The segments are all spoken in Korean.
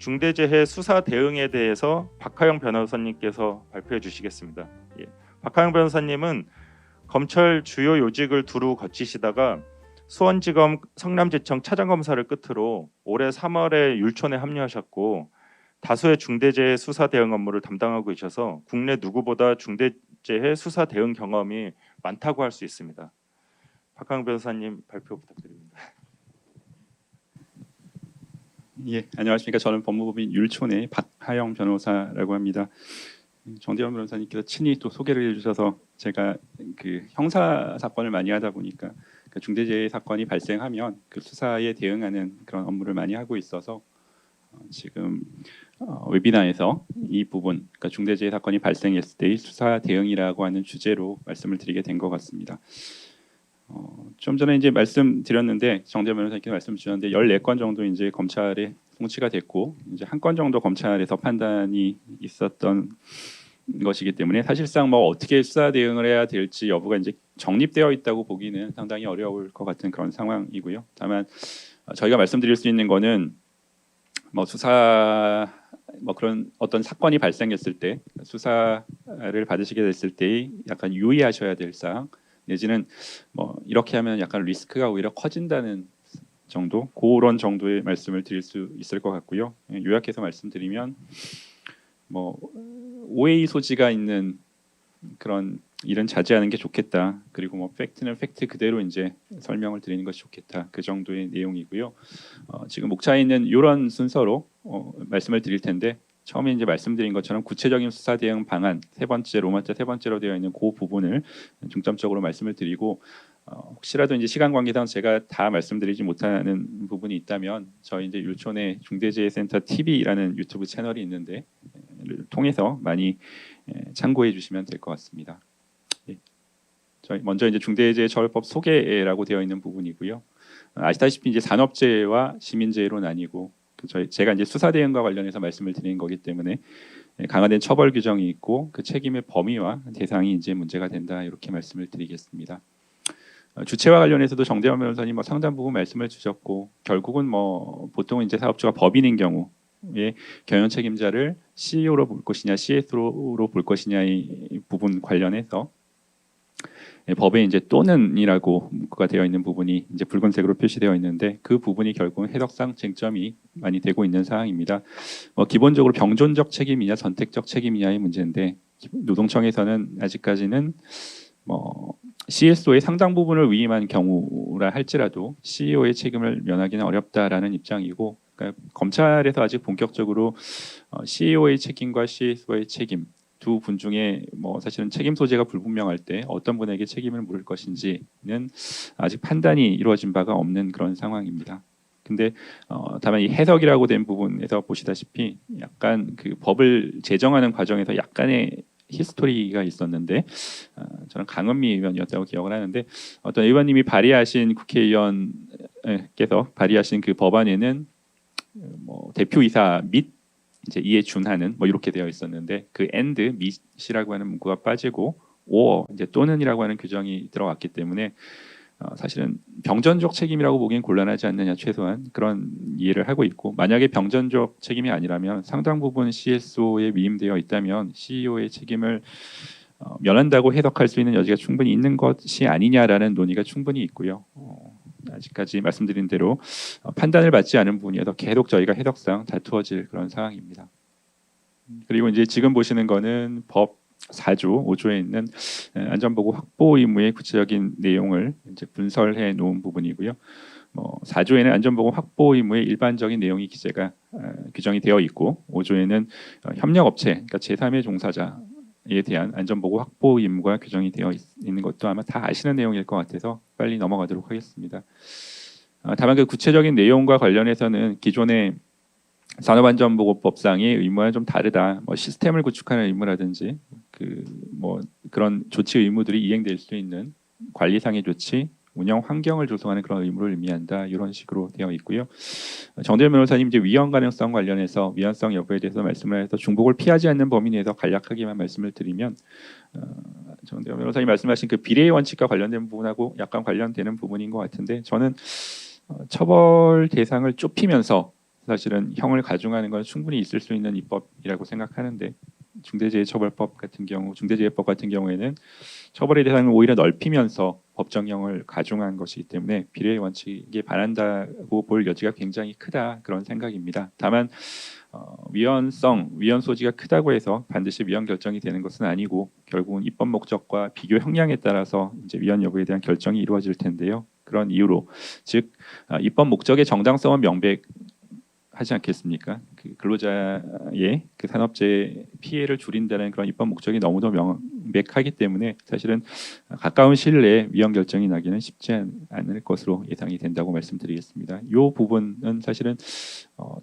중대재해 수사 대응에 대해서 박하영 변호사님께서 발표해 주시겠습니다. 예. 박하영 변호사님은 검찰 주요 요직을 두루 거치시다가 수원지검 성남지청 차장검사를 끝으로 올해 3월에 율촌에 합류하셨고 다수의 중대재해 수사 대응 업무를 담당하고 계셔서 국내 누구보다 중대재해 수사 대응 경험이 많다고 할 수 있습니다. 박하영 변호사님 발표 부탁드립니다. 예, 안녕하십니까. 저는 법무법인 율촌의 박하영 변호사라고 합니다. 정대원 변호사님께서 친히 또 소개를 해주셔서 제가 그 형사 사건을 많이 하다 보니까 그 중대재해 사건이 발생하면 그 수사에 대응하는 그런 업무를 많이 하고 있어서 지금 웨비나에서 이 부분, 그러니까 중대재해 사건이 발생했을 때의 수사 대응이라고 하는 주제로 말씀을 드리게 된 것 같습니다. 좀 전에 이제 말씀드렸는데 정대원 변호사님께서 말씀 주셨는데 14건 정도 이제 검찰에 송치가 됐고 이제 한 건 정도 검찰에서 판단이 있었던 것이기 때문에 사실상 뭐 어떻게 수사 대응을 해야 될지 여부가 이제 정립되어 있다고 보기는 상당히 어려울 것 같은 그런 상황이고요. 다만 저희가 말씀드릴 수 있는 거는 뭐 수사 뭐 그런 어떤 사건이 발생했을 때 수사를 받으시게 됐을 때 약간 유의하셔야 될 사항 내지는 뭐 이렇게 하면 약간 리스크가 오히려 커진다는 정도 그런 정도의 말씀을 드릴 수 있을 것 같고요. 요약해서 말씀드리면 뭐 오해의 소지가 있는 그런 일은 자제하는 게 좋겠다. 그리고 뭐 팩트는 팩트 그대로 이제 설명을 드리는 것이 좋겠다. 그 정도의 내용이고요. 지금 목차에 있는 이런 순서로 말씀을 드릴 텐데 처음에 이제 말씀드린 것처럼 구체적인 수사 대응 방안 세 번째 로마자 세 번째로 되어 있는 그 부분을 중점적으로 말씀을 드리고 혹시라도 이제 시간 관계상 제가 다 말씀드리지 못하는 부분이 있다면 저희 이제 율촌의 중대재해센터 TV라는 유튜브 채널이 있는데 통해서 많이 참고해 주시면 될 것 같습니다. 예. 저희 먼저 이제 중대재해처벌법 소개라고 되어 있는 부분이고요. 아시다시피 이제 산업재해와 시민재해로 나뉘고 제가 이제 수사 대응과 관련해서 말씀을 드리는 거기 때문에 강화된 처벌 규정이 있고 그 책임의 범위와 대상이 이제 문제가 된다 이렇게 말씀을 드리겠습니다. 주체와 관련해서도 정대원 변호사님 뭐 상당 부분 말씀을 주셨고 결국은 뭐 보통은 이제 사업주가 법인인 경우에 경영 책임자를 CEO로 볼 것이냐 CSO로 볼 것이냐의 부분 관련해서 법에 이제 또는이라고 문구가 되어 있는 부분이 이제 붉은색으로 표시되어 있는데 그 부분이 결국은 해석상 쟁점이 많이 되고 있는 사항입니다. 기본적으로 병존적 책임이냐 선택적 책임이냐의 문제인데 노동청에서는 아직까지는 뭐 CSO의 상당 부분을 위임한 경우라 할지라도 CEO의 책임을 면하기는 어렵다라는 입장이고 그러니까 검찰에서 아직 본격적으로 CEO의 책임과 CSO의 책임 두 분 중에 뭐 사실은 책임 소재가 불분명할 때 어떤 분에게 책임을 물을 것인지는 아직 판단이 이루어진 바가 없는 그런 상황입니다. 근데 다만 이 해석이라고 된 부분에서 보시다시피 약간 그 법을 제정하는 과정에서 약간의 히스토리가 있었는데 저는 강은미 의원이었다고 기억을 하는데 어떤 의원님이 발의하신 국회의원께서 발의하신 그 법안에는 뭐 대표이사 및 이제 이에 준하는 뭐 이렇게 되어 있었는데 그 and 및이라고 하는 문구가 빠지고 or 이제 또는이라고 하는 규정이 들어갔기 때문에 사실은 병전적 책임이라고 보기엔 곤란하지 않느냐 최소한 그런 이해를 하고 있고 만약에 병전적 책임이 아니라면 상당 부분 CSO에 위임되어 있다면 CEO의 책임을 면한다고 해석할 수 있는 여지가 충분히 있는 것이 아니냐라는 논의가 충분히 있고요. 아직까지 말씀드린 대로 판단을 받지 않은 부분이어서 계속 저희가 해석상 다투어질 그런 상황입니다. 그리고 이제 지금 보시는 거는 법 4조 5조에 있는 안전보고 확보 의무의 구체적인 내용을 이제 분설해 놓은 부분이고요. 4조에는 안전보고 확보 의무의 일반적인 내용이 규정이 되어 있고 5조에는 협력업체, 그러니까 제3의 종사자에 대한 안전보고 확보 의무가 규정이 되어 있는 것도 아마 다 아시는 내용일 것 같아서 빨리 넘어가도록 하겠습니다. 다만 그 구체적인 내용과 관련해서는 기존의 산업안전보건법상의 의무와는 좀 다르다. 뭐 시스템을 구축하는 의무라든지 뭐 그런 조치 의무들이 이행될 수 있는 관리상의 조치, 운영 환경을 조성하는 그런 의무를 의미한다. 이런 식으로 되어 있고요. 정대현 변호사님 이제 위헌 가능성 관련해서 위헌성 여부에 대해서 말씀을 해서 중복을 피하지 않는 범위 내에서 간략하게만 말씀을 드리면 정대현 변호사님 말씀하신 그 비례의 원칙과 관련된 부분하고 약간 관련되는 부분인 것 같은데 저는 처벌 대상을 좁히면서 사실은 형을 가중하는 건 충분히 있을 수 있는 입법이라고 생각하는데 중대재해처벌법 같은 경우, 중대재해법 같은 경우에는 처벌의 대상을 오히려 넓히면서 법정형을 가중한 것이기 때문에 비례의 원칙에 반한다고 볼 여지가 굉장히 크다 그런 생각입니다. 다만 위헌 소지가 크다고 해서 반드시 위헌 결정이 되는 것은 아니고 결국은 입법 목적과 비교 형량에 따라서 이제 위헌 여부에 대한 결정이 이루어질 텐데요. 그런 이유로 즉 입법 목적의 정당성은 명백하지 않겠습니까? 그 근로자의 그 산업재해 피해를 줄인다는 그런 입법 목적이 너무도 명백하기 때문에 사실은 가까운 시일 내에 위헌 결정이 나기는 쉽지 않을 것으로 예상이 된다고 말씀드리겠습니다. 이 부분은 사실은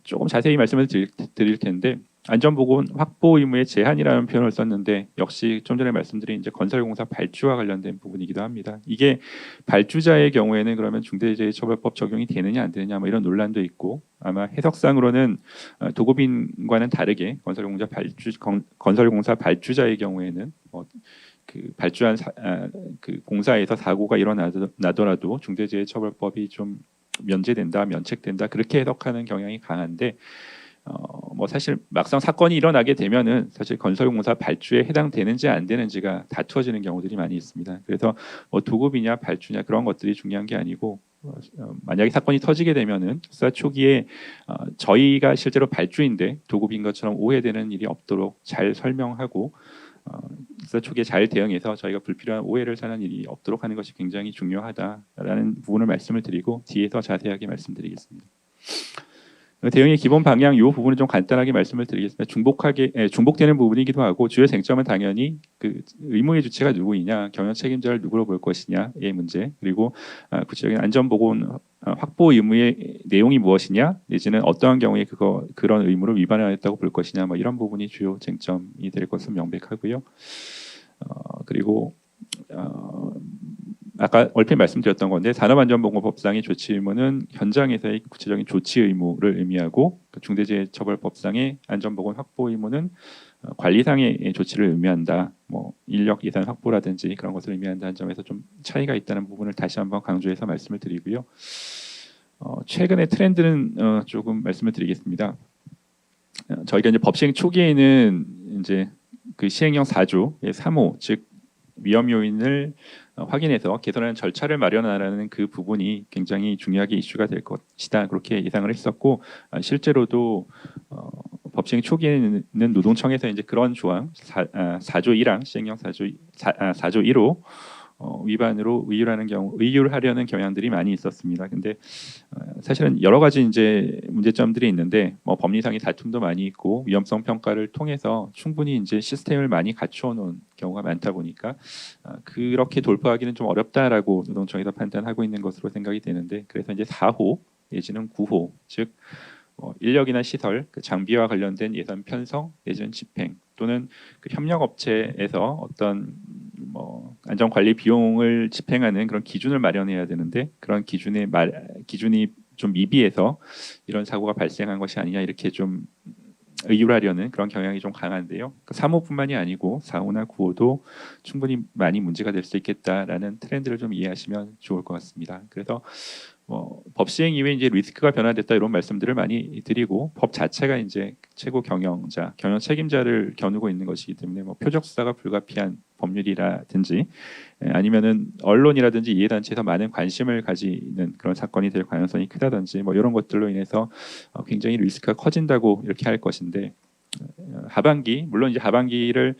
조금 자세히 말씀을 드릴 텐데 안전보건 확보 의무의 제한이라는 표현을 썼는데 역시 좀 전에 말씀드린 이제 건설공사 발주와 관련된 부분이기도 합니다. 이게 발주자의 경우에는 그러면 중대재해처벌법 적용이 되느냐 안 되느냐 뭐 이런 논란도 있고 아마 해석상으로는 도급인과는 다르게 건설공사 발주자의 경우에는 그 발주한 그 공사에서 사고가 일어나더라도 중대재해처벌법이 좀 면제된다, 면책된다 그렇게 해석하는 경향이 강한데 뭐 사실 막상 사건이 일어나게 되면은 사실 건설공사 발주에 해당되는지 안 되는지가 다투어지는 경우들이 많이 있습니다. 그래서 뭐 도급이냐 발주냐 그런 것들이 중요한 게 아니고 만약에 사건이 터지게 되면은 수사 초기에 저희가 실제로 발주인데 도급인 것처럼 오해되는 일이 없도록 잘 설명하고 수사 초기에 잘 대응해서 저희가 불필요한 오해를 사는 일이 없도록 하는 것이 굉장히 중요하다라는 부분을 말씀을 드리고 뒤에서 자세하게 말씀드리겠습니다. 대응의 기본 방향 이 부분은 좀 간단하게 말씀을 드리겠습니다. 중복되는 부분이기도 하고 주요 쟁점은 당연히 그 의무의 주체가 누구이냐, 경영 책임자를 누구로 볼 것이냐의 문제, 그리고 구체적인 안전보건 확보 의무의 내용이 무엇이냐, 내지는 어떠한 경우에 그런 의무를 위반하였다고 볼 것이냐, 뭐 이런 부분이 주요 쟁점이 될 것은 명백하고요. 그리고 아까 얼핏 말씀드렸던 건데 산업안전보건법상의 조치 의무는 현장에서의 구체적인 조치 의무를 의미하고 중대재해처벌법상의 안전보건 확보 의무는 관리상의 조치를 의미한다. 뭐 인력 예산 확보라든지 그런 것을 의미한다는 점에서 좀 차이가 있다는 부분을 다시 한번 강조해서 말씀을 드리고요. 최근의 트렌드는 조금 말씀을 드리겠습니다. 저희가 이제 법시행 초기에는 이제 그 시행령 4조의 3호 즉 위험 요인을 확인해서 개선하는 절차를 마련하라는 그 부분이 굉장히 중요하게 이슈가 될 것이다 그렇게 예상을 했었고 실제로도 법시행 초기에는 노동청에서 이제 그런 조항 4조 1항 시행령 4조 1호 위반으로 의율하려는 경향들이 많이 있었습니다. 근데 사실은 여러 가지 이제 문제점들이 있는데 뭐 법리상의 다툼도 많이 있고 위험성 평가를 통해서 충분히 이제 시스템을 많이 갖추어 놓은 경우가 많다 보니까 그렇게 돌파하기는 좀 어렵다라고 노동청에서 판단하고 있는 것으로 생각이 되는데 그래서 이제 4호 내지는 9호 즉 인력이나 시설, 그 장비와 관련된 예산 편성 내지는 집행 또는 그 협력업체에서 어떤 뭐 안전관리 비용을 집행하는 그런 기준을 마련해야 되는데 그런 기준이 좀 미비해서 이런 사고가 발생한 것이 아니냐 이렇게 좀 의율하려는 그런 경향이 좀 강한데요. 3호뿐만이 아니고 4호나 9호도 충분히 많이 문제가 될 수 있겠다라는 트렌드를 좀 이해하시면 좋을 것 같습니다. 그래서 법 시행 이후에 이제 리스크가 변화됐다 이런 말씀들을 많이 드리고 법 자체가 이제 최고 경영 책임자를 겨누고 있는 것이기 때문에 뭐 표적 수사가 불가피한 법률이라든지 아니면은 언론이라든지 이해단체에서 많은 관심을 가지는 그런 사건이 될 가능성이 크다든지 뭐 이런 것들로 인해서 굉장히 리스크가 커진다고 이렇게 할 것인데 하반기 물론 이제 하반기를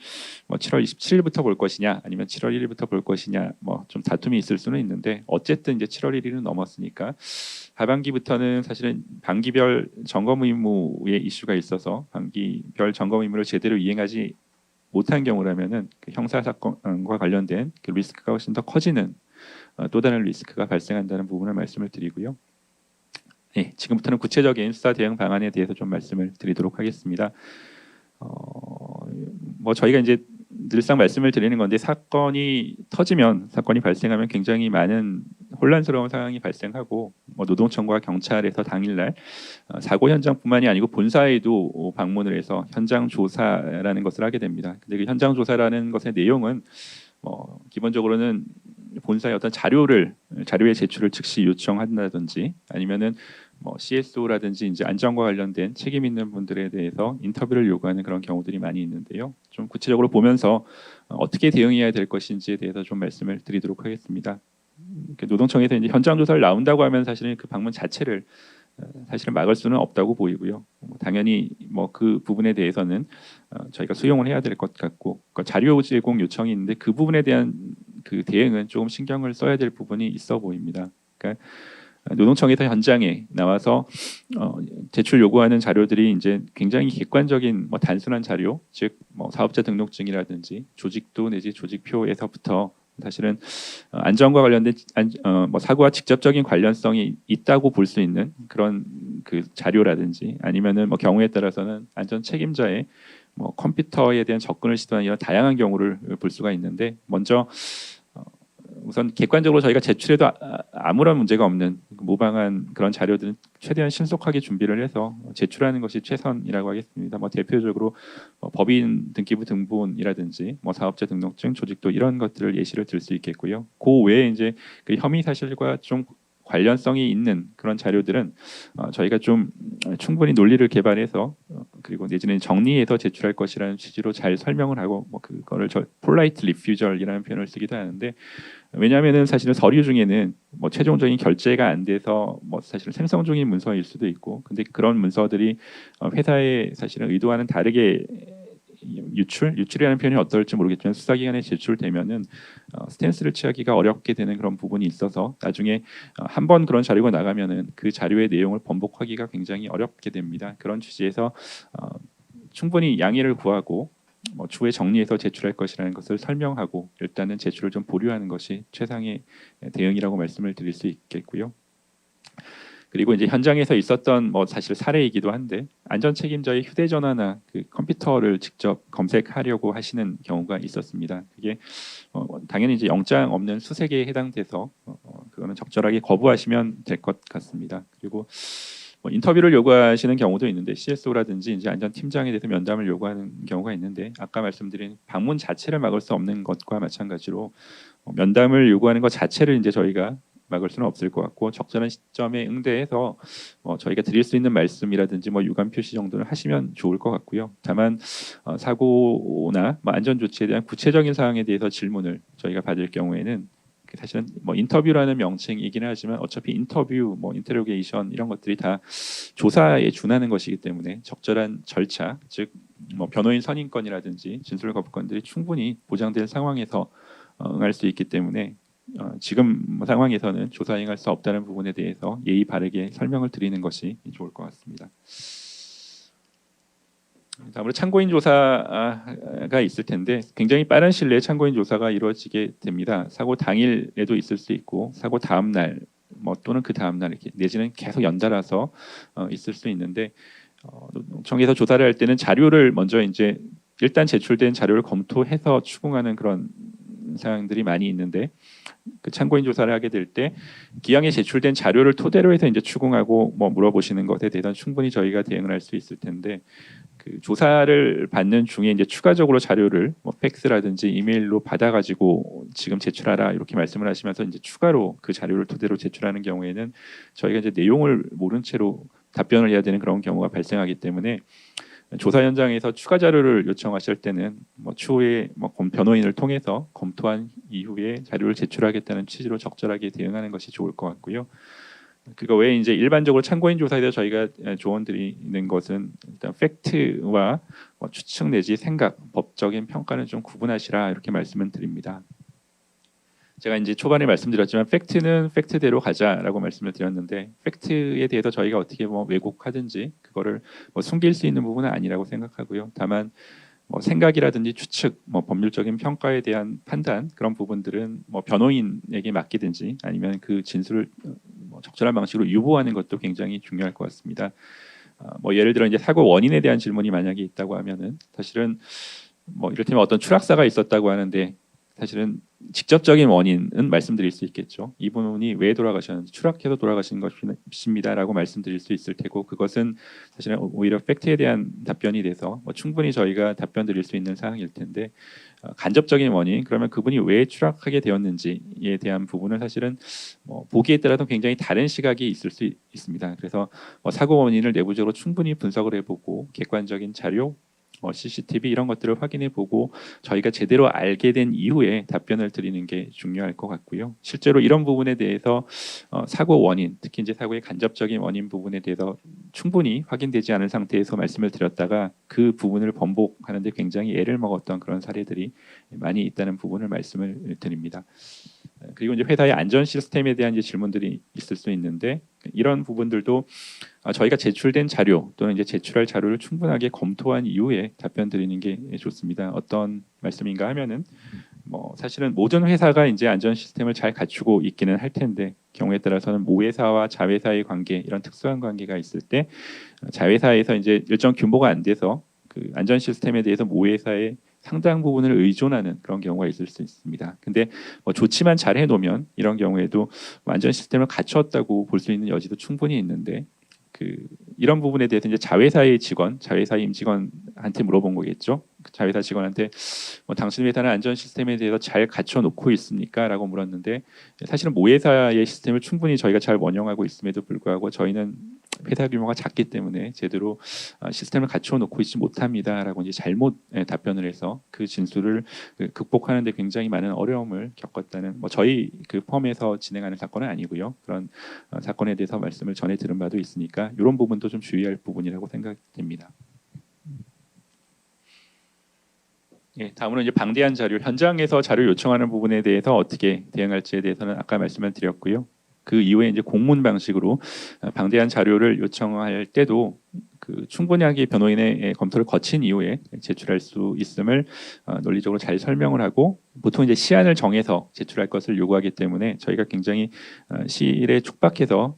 뭐 7월 27일부터 볼 것이냐 아니면 7월 1일부터 볼 것이냐 뭐 좀 다툼이 있을 수는 있는데 어쨌든 이제 7월 1일은 넘었으니까 하반기부터는 사실은 반기별 점검 의무의 이슈가 있어서 반기별 점검 의무를 제대로 이행하지 못한 경우라면은 그 형사 사건과 관련된 그 리스크가 훨씬 더 커지는 또 다른 리스크가 발생한다는 부분을 말씀을 드리고요. 네, 지금부터는 구체적인 수사 대응 방안에 대해서 좀 말씀을 드리도록 하겠습니다. 뭐 저희가 이제 늘상 말씀을 드리는 건데 사건이 발생하면 굉장히 많은 혼란스러운 상황이 발생하고 뭐 노동청과 경찰에서 당일날 사고 현장뿐만이 아니고 본사에도 방문을 해서 현장 조사라는 것을 하게 됩니다. 근데 그 현장 조사라는 것의 내용은 기본적으로는 본사의 어떤 자료의 제출을 즉시 요청한다든지 아니면은 뭐 CSO라든지 이제 안전과 관련된 책임 있는 분들에 대해서 인터뷰를 요구하는 그런 경우들이 많이 있는데요. 좀 구체적으로 보면서 어떻게 대응해야 될 것인지에 대해서 좀 말씀을 드리도록 하겠습니다. 노동청에서 이제 현장 조사를 나온다고 하면 사실은 그 방문 자체를 사실은 막을 수는 없다고 보이고요. 당연히 뭐 그 부분에 대해서는 저희가 수용을 해야 될 것 같고, 자료 제공 요청이 있는데 그 부분에 대한 그 대응은 조금 신경을 써야 될 부분이 있어 보입니다. 그러니까 노동청에서 현장에 나와서 제출 요구하는 자료들이 이제 굉장히 객관적인 뭐 단순한 자료, 즉 뭐 사업자 등록증이라든지 조직도 내지 조직표에서부터 사실은 안전과 관련된 뭐 사고와 직접적인 관련성이 있다고 볼 수 있는 그런 그 자료라든지 아니면은 뭐 경우에 따라서는 안전 책임자의 뭐 컴퓨터에 대한 접근을 시도하는 이런 다양한 경우를 볼 수가 있는데, 먼저 우선 객관적으로 저희가 제출해도 아무런 문제가 없는 무방한 그런 자료들은 최대한 신속하게 준비를 해서 제출하는 것이 최선이라고 하겠습니다. 뭐 대표적으로 법인 등기부 등본이라든지 뭐 사업자 등록증, 조직도 이런 것들을 예시를 들 수 있겠고요. 그 외에 이제 그 혐의 사실과 좀 관련성이 있는 그런 자료들은 저희가 좀 충분히 논리를 개발해서 그리고 내지는 정리해서 제출할 것이라는 취지로 잘 설명을 하고, 뭐 그거를 폴라이트 리퓨절이라는 표현을 쓰기도 하는데, 왜냐하면은 사실은 서류 중에는 뭐 최종적인 결제가 안 돼서 뭐 사실 생성 중인 문서일 수도 있고, 근데 그런 문서들이 회사에 사실은 의도와는 다르게 유출이라는 표현이 어떨지 모르겠지만 수사기관에 제출되면은 스탠스를 취하기가 어렵게 되는 그런 부분이 있어서 나중에 한 번 그런 자료가 나가면은 그 자료의 내용을 번복하기가 굉장히 어렵게 됩니다. 그런 취지에서 충분히 양해를 구하고 뭐 추후에 정리해서 제출할 것이라는 것을 설명하고 일단은 제출을 좀 보류하는 것이 최상의 대응이라고 말씀을 드릴 수 있겠고요. 그리고 이제 현장에서 있었던 뭐 사실 사례이기도 한데, 안전 책임자의 휴대전화나 그 컴퓨터를 직접 검색하려고 하시는 경우가 있었습니다. 그게 당연히 이제 영장 없는 수색에 해당돼서 그거는 적절하게 거부하시면 될 것 같습니다. 그리고 뭐 인터뷰를 요구하시는 경우도 있는데, CSO라든지 이제 안전팀장에 대해서 면담을 요구하는 경우가 있는데, 아까 말씀드린 방문 자체를 막을 수 없는 것과 마찬가지로 면담을 요구하는 것 자체를 이제 저희가 막을 수는 없을 것 같고, 적절한 시점에 응대해서 저희가 드릴 수 있는 말씀이라든지 뭐 유감 표시 정도는 하시면 좋을 것 같고요. 다만 사고나 뭐 안전 조치에 대한 구체적인 사항에 대해서 질문을 저희가 받을 경우에는 사실은 뭐 인터뷰라는 명칭이긴 하지만 어차피 인터뷰, 뭐 인테로게이션 이런 것들이 다 조사에 준하는 것이기 때문에 적절한 절차, 즉 뭐 변호인 선임권이라든지 진술 거부권들이 충분히 보장될 상황에서 응할 수 있기 때문에 지금 상황에서는 조사 행할 수 없다는 부분에 대해서 예의 바르게 설명을 드리는 것이 좋을 것 같습니다. 다음으로 참고인 조사가 있을 텐데, 굉장히 빠른 시일 내에 참고인 조사가 이루어지게 됩니다. 사고 당일에도 있을 수 있고 사고 다음 날 뭐 또는 그 다음 날 이렇게 내지는 계속 연달아서 있을 수 있는데, 청에서 조사를 할 때는 자료를 먼저 이제 일단 제출된 자료를 검토해서 추궁하는 그런 사항들이 많이 있는데, 그 참고인 조사를 하게 될 때 기왕에 제출된 자료를 토대로 해서 이제 추궁하고 뭐 물어보시는 것에 대해서 충분히 저희가 대응을 할 수 있을 텐데, 그 조사를 받는 중에 이제 추가적으로 자료를 뭐 팩스라든지 이메일로 받아가지고 지금 제출하라 이렇게 말씀을 하시면서 이제 추가로 그 자료를 토대로 제출하는 경우에는 저희가 이제 내용을 모른 채로 답변을 해야 되는 그런 경우가 발생하기 때문에, 조사 현장에서 추가 자료를 요청하실 때는 뭐 추후에 뭐 변호인을 통해서 검토한 이후에 자료를 제출하겠다는 취지로 적절하게 대응하는 것이 좋을 것 같고요. 그거 외에 이제 일반적으로 참고인 조사에 대해서 저희가 조언 드리는 것은 일단 팩트와 뭐 추측 내지 생각, 법적인 평가는 좀 구분하시라 이렇게 말씀을 드립니다. 제가 이제 초반에 말씀드렸지만 팩트는 팩트대로 가자라고 말씀을 드렸는데, 팩트에 대해서 저희가 어떻게 뭐 왜곡하든지 그거를 뭐 숨길 수 있는 부분은 아니라고 생각하고요. 다만 뭐 생각이라든지 추측, 뭐 법률적인 평가에 대한 판단, 그런 부분들은 뭐 변호인에게 맡기든지 아니면 그 진술을 뭐 적절한 방식으로 유보하는 것도 굉장히 중요할 것 같습니다. 뭐 예를 들어 이제 사고 원인에 대한 질문이 만약에 있다고 하면은 사실은 뭐 이를테면 어떤 추락사가 있었다고 하는데, 사실은 직접적인 원인은 말씀드릴 수 있겠죠. 이분이 왜 돌아가셨는지 추락해서 돌아가신 것입니다라고 말씀드릴 수 있을 테고 그것은 사실은 오히려 팩트에 대한 답변이 돼서 충분히 저희가 답변 드릴 수 있는 사항일 텐데 간접적인 원인 그러면 그분이 왜 추락하게 되었는지에 대한 부분은 사실은 보기에 따라서 굉장히 다른 시각이 있을 수 있습니다. 그래서 사고 원인을 내부적으로 충분히 분석을 해보고 객관적인 자료 CCTV 이런 것들을 확인해 보고 저희가 제대로 알게 된 이후에 답변을 드리는 게 중요할 것 같고요. 실제로 이런 부분에 대해서 사고 원인, 특히 이제 사고의 간접적인 원인 부분에 대해서 충분히 확인되지 않은 상태에서 말씀을 드렸다가 그 부분을 번복하는데 굉장히 애를 먹었던 그런 사례들이 많이 있다는 부분을 말씀을 드립니다. 그리고 이제 회사의 안전 시스템에 대한 이제 질문들이 있을 수 있는데 이런 부분들도 저희가 제출된 자료 또는 이제 제출할 자료를 충분하게 검토한 이후에 답변 드리는 게 좋습니다. 어떤 말씀인가 하면은 사실은 모든 회사가 이제 안전 시스템을 잘 갖추고 있기는 할 텐데 경우에 따라서는 모회사와 자회사의 관계 이런 특수한 관계가 있을 때 자회사에서 이제 일정 규모가 안 돼서 그 안전 시스템에 대해서 모회사의 상당 부분을 의존하는 그런 경우가 있을 수 있습니다. 근데 조치만 잘 해놓으면 이런 경우에도 안전 시스템을 갖췄다고 볼 수 있는 여지도 충분히 있는데 이런 부분에 대해서 이제 자회사의 직원, 자회사의 임직원한테 물어본 거겠죠. 자회사 직원한테 당신 회사는 안전 시스템에 대해서 잘 갖춰놓고 있습니까?라고 물었는데 사실은 모회사의 시스템을 충분히 저희가 잘 원용하고 있음에도 불구하고 저희는 회사 규모가 작기 때문에 제대로 시스템을 갖춰놓고 있지 못합니다라고 이제 잘못 답변을 해서 그 진술을 극복하는 데 굉장히 많은 어려움을 겪었다는 저희 그 펌에서 진행하는 사건은 아니고요. 그런 사건에 대해서 말씀을 전해 들은 바도 있으니까 이런 부분도 좀 주의할 부분이라고 생각됩니다. 예, 다음으로 이제 방대한 자료, 현장에서 자료 요청하는 부분에 대해서 어떻게 대응할지에 대해서는 아까 말씀을 드렸고요. 그 이후에 이제 공문 방식으로 방대한 자료를 요청할 때도 충분하게 변호인의 검토를 거친 이후에 제출할 수 있음을 논리적으로 잘 설명을 하고 보통 이제 시한을 정해서 제출할 것을 요구하기 때문에 저희가 굉장히 시일에 촉박해서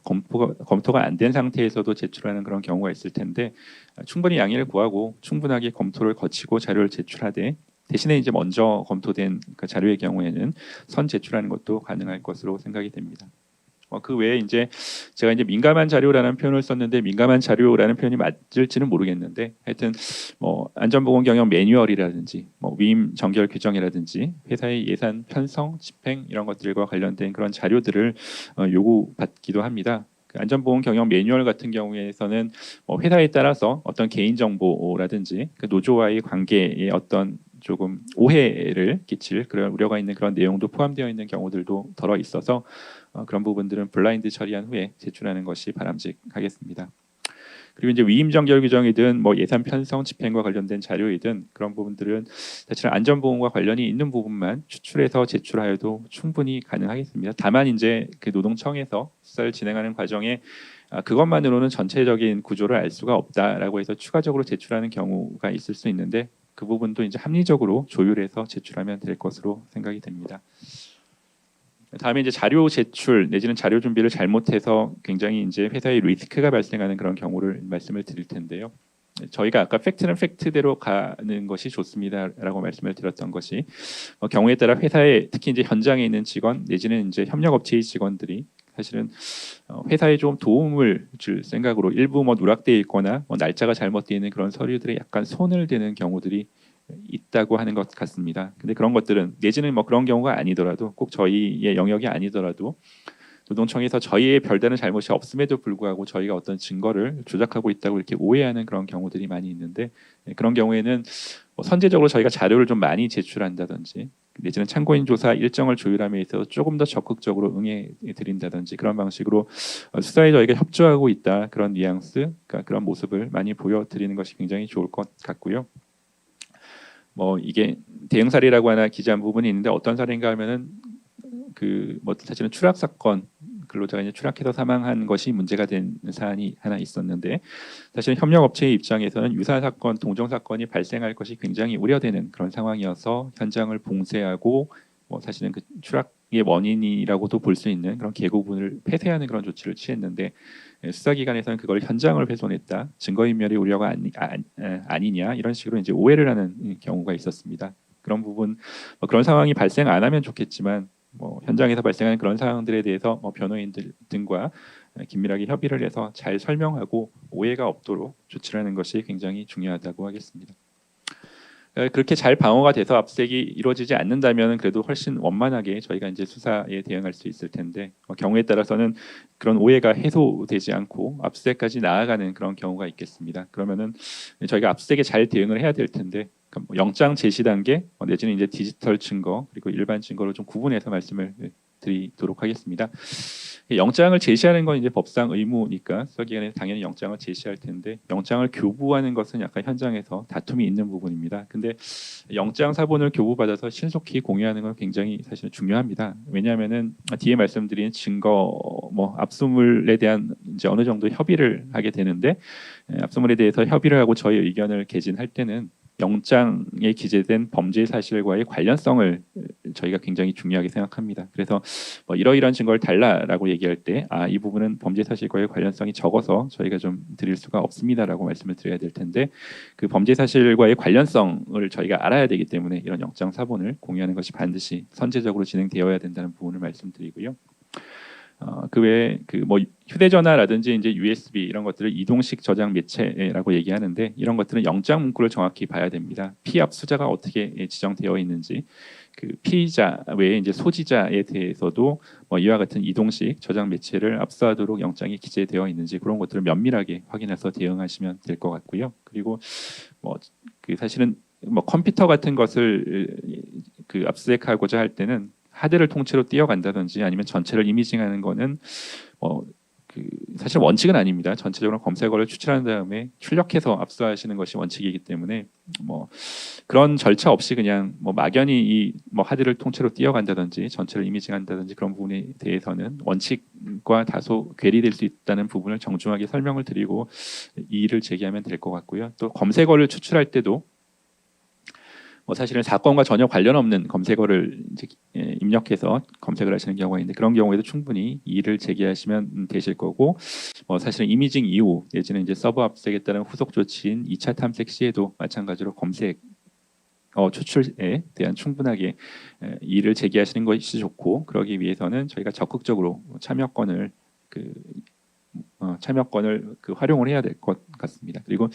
검토가 안 된 상태에서도 제출하는 그런 경우가 있을 텐데 충분히 양해를 구하고 충분하게 검토를 거치고 자료를 제출하되 대신에 이제 먼저 검토된 그 자료의 경우에는 선 제출하는 것도 가능할 것으로 생각이 됩니다. 그 외에 이제 제가 이제 민감한 자료라는 표현을 썼는데 민감한 자료라는 표현이 맞을지는 모르겠는데 하여튼 안전보건 경영 매뉴얼이라든지 위임 정결 규정이라든지 회사의 예산 편성 집행 이런 것들과 관련된 그런 자료들을 요구받기도 합니다. 안전보건 경영 매뉴얼 같은 경우에서는 회사에 따라서 어떤 개인 정보라든지 그 노조와의 관계에 어떤 조금 오해를 끼칠 그런 우려가 있는 그런 내용도 포함되어 있는 경우들도 덜어 있어서 그런 부분들은 블라인드 처리한 후에 제출하는 것이 바람직하겠습니다. 그리고 이제 위임 정결 규정이든 예산 편성 집행과 관련된 자료이든 그런 부분들은 사실 안전보건과 관련이 있는 부분만 추출해서 제출하여도 충분히 가능하겠습니다. 다만 이제 그 노동청에서 수사를 진행하는 과정에 그것만으로는 전체적인 구조를 알 수가 없다라고 해서 추가적으로 제출하는 경우가 있을 수 있는데 그 부분도 이제 합리적으로 조율해서 제출하면 될 것으로 생각이 됩니다. 다음에 이제 자료 제출 내지는 자료 준비를 잘못해서 굉장히 이제 회사에 리스크가 발생하는 그런 경우를 말씀을 드릴 텐데요. 저희가 아까 팩트는 팩트대로 가는 것이 좋습니다라고 말씀을 드렸던 것이 경우에 따라 회사에 특히 이제 현장에 있는 직원 내지는 이제 협력업체의 직원들이 사실은 회사에 좀 도움을 줄 생각으로 일부 누락되어 있거나 날짜가 잘못되어 있는 그런 서류들에 약간 손을 대는 경우들이 있다고 하는 것 같습니다. 근데 그런 것들은 내지는 그런 경우가 아니더라도 꼭 저희의 영역이 아니더라도 노동청에서 저희의 별다른 잘못이 없음에도 불구하고 저희가 어떤 증거를 조작하고 있다고 이렇게 오해하는 그런 경우들이 많이 있는데 그런 경우에는 선제적으로 저희가 자료를 좀 많이 제출한다든지 내지는 참고인 조사 일정을 조율함에 있어서 조금 더 적극적으로 응해 드린다든지 그런 방식으로 수사에 저희가 협조하고 있다 그런 뉘앙스 그런 모습을 많이 보여드리는 것이 굉장히 좋을 것 같고요. 이게 대응 사례라고 하나 기재한 부분이 있는데 어떤 사례인가 하면은 사실은 추락 사건 근로자가 이제 추락해서 사망한 것이 문제가 된 사안이 하나 있었는데 사실 협력업체의 입장에서는 유사 사건, 동종 사건이 발생할 것이 굉장히 우려되는 그런 상황이어서 현장을 봉쇄하고 사실은 그 추락의 원인이라고도 볼 수 있는 그런 계고분을 폐쇄하는 그런 조치를 취했는데 수사기관에서는 그걸 현장을 훼손했다, 증거인멸의 우려가 아니냐 이런 식으로 이제 오해를 하는 경우가 있었습니다. 그런 부분 그런 상황이 발생 안 하면 좋겠지만 현장에서 발생하는 그런 상황들에 대해서 변호인들 등과 긴밀하게 협의를 해서 잘 설명하고 오해가 없도록 조치를 하는 것이 굉장히 중요하다고 하겠습니다. 그렇게 잘 방어가 돼서 압수수색이 이루어지지 않는다면 그래도 훨씬 원만하게 저희가 이제 수사에 대응할 수 있을 텐데 경우에 따라서는 그런 오해가 해소되지 않고 압수수색까지 나아가는 그런 경우가 있겠습니다. 그러면은 저희가 압수수색에 잘 대응을 해야 될 텐데 영장 제시 단계 내지는 이제 디지털 증거 그리고 일반 증거로 좀 구분해서 말씀을 드리도록 하겠습니다. 영장을 제시하는 건 이제 법상 의무니까 수사기관에 당연히 영장을 제시할 텐데 영장을 교부하는 것은 약간 현장에서 다툼이 있는 부분입니다. 근데 영장 사본을 교부받아서 신속히 공유하는 건 굉장히 사실 중요합니다. 왜냐하면은 뒤에 말씀드린 증거 압수물에 대한 이제 어느 정도 협의를 하게 되는데 압수물에 대해서 협의를 하고 저희 의견을 개진할 때는 영장에 기재된 범죄 사실과의 관련성을 저희가 굉장히 중요하게 생각합니다. 그래서 이러이러한 증거를 달라라고 얘기할 때 이 부분은 범죄 사실과의 관련성이 적어서 저희가 좀 드릴 수가 없습니다라고 말씀을 드려야 될 텐데 그 범죄 사실과의 관련성을 저희가 알아야 되기 때문에 이런 영장 사본을 공유하는 것이 반드시 선제적으로 진행되어야 된다는 부분을 말씀드리고요. 그 외에 휴대전화라든지 이제 USB 이런 것들을 이동식 저장 매체라고 얘기하는데 이런 것들은 영장 문구를 정확히 봐야 됩니다. 피압수자가 어떻게 지정되어 있는지 그 피의자 외에 이제 소지자에 대해서도 이와 같은 이동식 저장 매체를 압수하도록 영장이 기재되어 있는지 그런 것들을 면밀하게 확인해서 대응하시면 될 것 같고요. 그리고 그 사실은 컴퓨터 같은 것을 그 압수수색하고자 할 때는 하드를 통째로 띄어간다든지 아니면 전체를 이미징하는 거는 사실 원칙은 아닙니다. 전체적으로 검색어를 추출한 다음에 출력해서 압수하시는 것이 원칙이기 때문에 그런 절차 없이 그냥 막연히 이 하드를 통째로 띄어간다든지 전체를 이미징한다든지 그런 부분에 대해서는 원칙과 다소 괴리될 수 있다는 부분을 정중하게 설명을 드리고 이의를 제기하면 될 것 같고요. 또 검색어를 추출할 때도 사실은 사건과 전혀 관련 없는 검색어를 이제 입력해서 검색을 하시는 경우가 있는데 그런 경우에도 충분히 이의를 제기하시면 되실 거고 사실은 이미징 이후 내지는 이제 서버 압수수색에 따른 후속 조치인 2차 탐색 시에도 마찬가지로 검색 추출에 대한 충분하게 이의를 제기하시는 것이 좋고 그러기 위해서는 저희가 적극적으로 참여권을 활용을 해야 될 것 같습니다. 그리고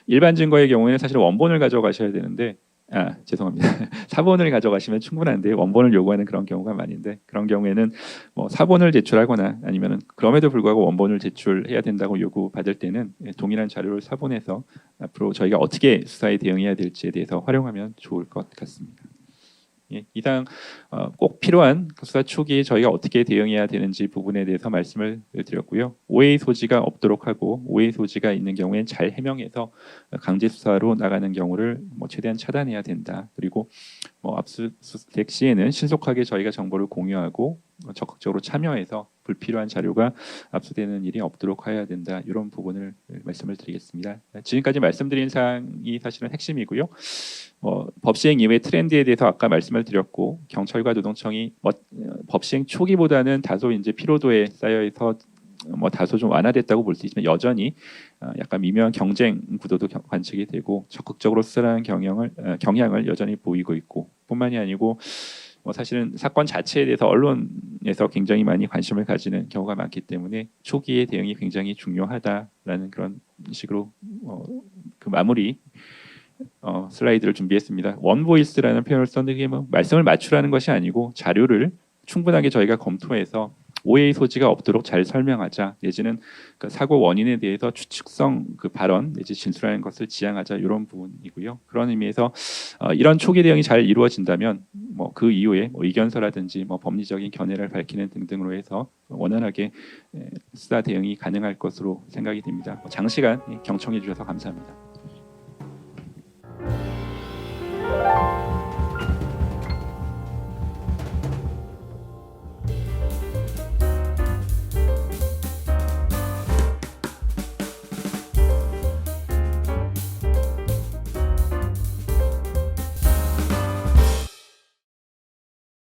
일반 증거의 경우에는 사실 원본을 가져가셔야 되는데 죄송합니다. 사본을 가져가시면 충분한데 원본을 요구하는 그런 경우가 많은데 그런 경우에는 사본을 제출하거나 아니면은 그럼에도 불구하고 원본을 제출해야 된다고 요구받을 때는 동일한 자료를 사본해서 앞으로 저희가 어떻게 수사에 대응해야 될지에 대해서 활용하면 좋을 것 같습니다. 이상 꼭 필요한 수사 초기에 저희가 어떻게 대응해야 되는지 부분에 대해서 말씀을 드렸고요. 오해의 소지가 없도록 하고 오해의 소지가 있는 경우엔 잘 해명해서 강제 수사로 나가는 경우를 최대한 차단해야 된다. 그리고 압수수색 시에는 신속하게 저희가 정보를 공유하고 적극적으로 참여해서 불필요한 자료가 압수되는 일이 없도록 해야 된다. 이런 부분을 말씀을 드리겠습니다. 지금까지 말씀드린 사항이 사실은 핵심이고요. 법 시행 이후의 트렌드에 대해서 아까 말씀을 드렸고 경찰과 노동청이 법 시행 초기보다는 다소 이제 피로도에 쌓여서 다소 좀 완화됐다고 볼 수 있지만 여전히 약간 미묘한 경쟁 구도도 관측이 되고 적극적으로 수사하는 경향을 여전히 보이고 있고 뿐만이 아니고 사실은 사건 자체에 대해서 언론에서 굉장히 많이 관심을 가지는 경우가 많기 때문에 초기의 대응이 굉장히 중요하다라는 그런 식으로 그 마무리 슬라이드를 준비했습니다. 원보이스라는 표현을 썼는데 그게 말씀을 맞추라는 것이 아니고 자료를 충분하게 저희가 검토해서 오해의 소지가 없도록 잘 설명하자 내지는 그 사고 원인에 대해서 추측성 그 발언 내지 진술하는 것을 지양하자 이런 부분이고요. 그런 의미에서 이런 초기 대응이 잘 이루어진다면 그 이후에 의견서라든지 법리적인 견해를 밝히는 등등으로 해서 원활하게 수사 대응이 가능할 것으로 생각이 됩니다. 장시간 경청해 주셔서 감사합니다.